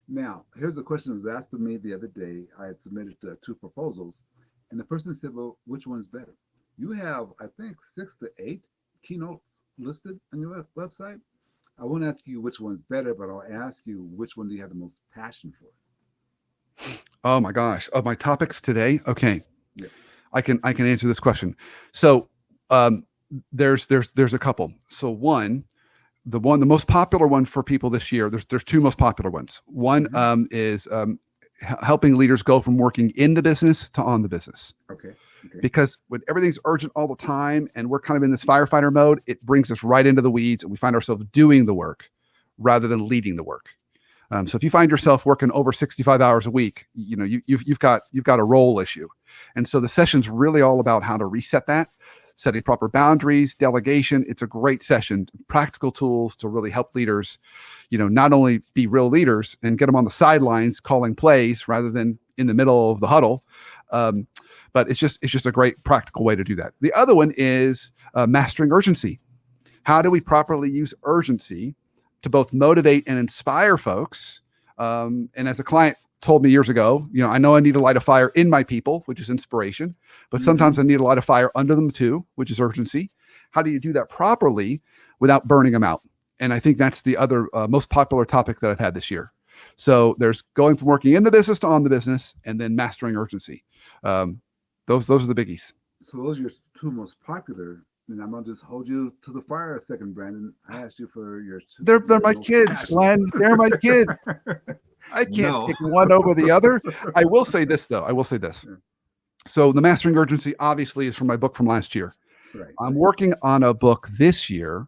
Now, here's a question that was asked of me the other day. I had submitted two proposals, and the person said, "Well, which one's better?" You have, I think, 6 to 8 keynotes listed on your website. I won't ask you which one's better, but I'll ask you which one do you have the most passion for? Oh my gosh, of my topics today. Okay, Yeah. I can answer this question. So um, there's a couple. So the most popular one for people this year. There's two most popular ones. One Hmm. is helping leaders go from working in the business to on the business. Okay. Okay. Because when everything's urgent all the time and we're kind of in this firefighter mode, it brings us right into the weeds and we find ourselves doing the work rather than leading the work. So if you find yourself working over 65 hours a week, you've got a role issue, and so the session's really all about how to reset that, setting proper boundaries, delegation. It's a great session, practical tools to really help leaders, not only be real leaders and get them on the sidelines calling plays rather than in the middle of the huddle, um, but it's just a great practical way to do that. The other one is mastering urgency. How do we properly use urgency to both motivate and inspire folks? And as a client told me years ago, I know I need to light a fire in my people, which is inspiration, but Hmm. sometimes I need to light a fire under them too, which is urgency. How do you do that properly without burning them out? And I think that's the other most popular topic that I've had this year. So there's going from working in the business to on the business, and then mastering urgency. Um, those are the biggies. So those are your two most popular. And I'm gonna just hold you to the fire a second, Brandon. I asked you for They're your my most kids, passionate. Glenn. They're my kids. I can't No. pick one over the other. I will say this though. I will say this. Yeah, So the mastering urgency obviously is from my book from last year. right. I'm working on a book this year,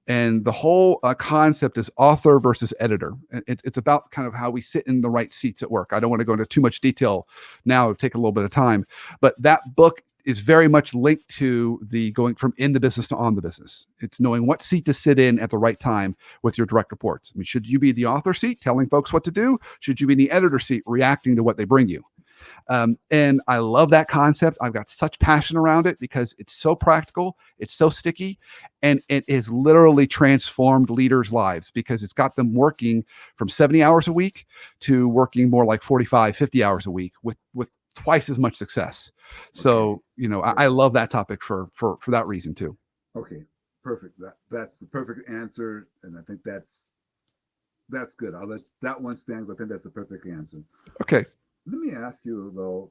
and the whole concept is author versus editor. It's about kind of how we sit in the right seats at work. I don't want to go into too much detail now; it'll take a little bit of time, but that book is very much linked to the going from in the business to on the business. It's knowing what seat to sit in at the right time with your direct reports. I mean, should you be the author seat telling folks what to do? Should you be in the editor seat reacting to what they bring you? And I love that concept. I've got such passion around it because it's so practical, it's so sticky, and it has literally transformed leaders' lives because it's got them working from 70 hours a week to working more like 45, 50 hours a week with twice as much success. Okay. So, I Perfect. love that topic for that reason too. Okay. Perfect. That's the perfect answer, and I think that's good. I'll let that one stands. I think that's the perfect answer. Okay. Let me ask you though,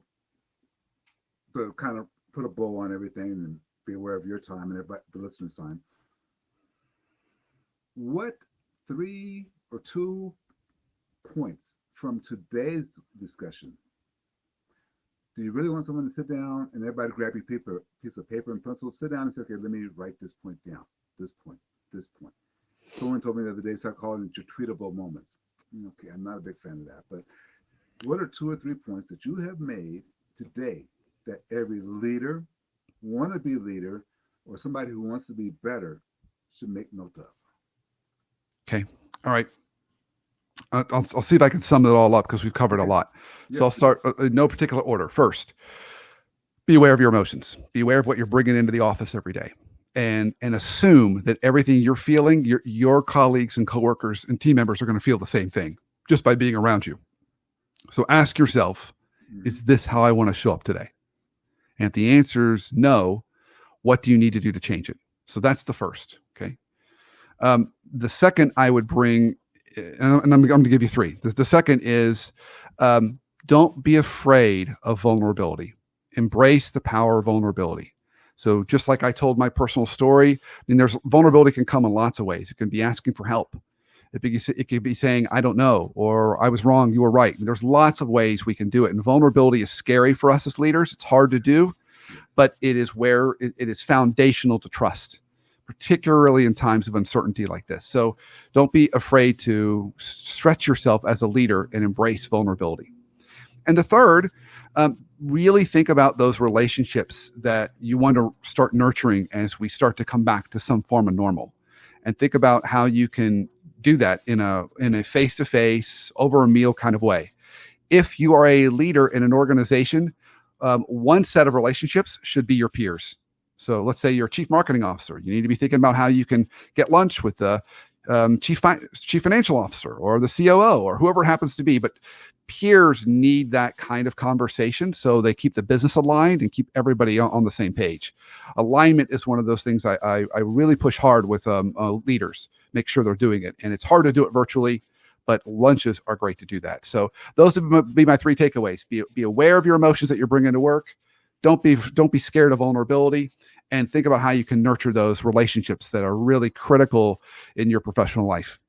to kind of put a bow on everything and be aware of your time and everybody, the listeners' time. What three or two points from today's discussion do you really want someone to sit down and everybody grab your piece of paper and pencil, sit down and say, okay, let me write this point down, this point, this point. Someone told me the other day, start calling it your tweetable moments. Okay, I'm not a big fan of that, but what are two or three points that you have made today that every leader, wannabe leader, or somebody who wants to be better should make note of? Okay. All right. I'll see if I can sum it all up because we've covered a Okay, lot. So yes, I'll start please. in no particular order. First, be aware of your emotions. Be aware of what you're bringing into the office every day, and assume that everything you're feeling, your colleagues and coworkers and team members are going to feel the same thing just by being around you. So ask yourself, Mm-hmm. is this how I want to show up today? And if the answer is no, what do you need to do to change it? So that's the first. Okay. The second I would bring, and I'm going to give you three. The second is um, don't be afraid of vulnerability. Embrace the power of vulnerability. So just like I told my personal story, I mean, there's vulnerability can come in lots of ways. It can be asking for help. It could be saying, I don't know, or I was wrong, you were right. And there's lots of ways we can do it. And vulnerability is scary for us as leaders. It's hard to do, Yes. but it is where it is foundational to trust, particularly in times of uncertainty like this. So don't be afraid to stretch yourself as a leader and embrace vulnerability. And the third, really think about those relationships that you want to start nurturing as we start to come back to some form of normal, and think about how you can do that in a face to face over a meal kind of way. If you are a leader in an organization, one set of relationships should be your peers. So let's say you're a chief marketing officer. You need to be thinking about how you can get lunch with chief financial officer or the COO or whoever it happens to be. But peers need that kind of conversation so they keep the business aligned and keep everybody on the same page. Alignment is one of those things I really push hard with leaders, make sure they're doing it. And it's hard to do it virtually, but lunches are great to do that. So those would be my 3 takeaways. Be aware of your emotions that you're bringing to work. Don't be scared of vulnerability, and think about how you can nurture those relationships that are really critical in your professional life.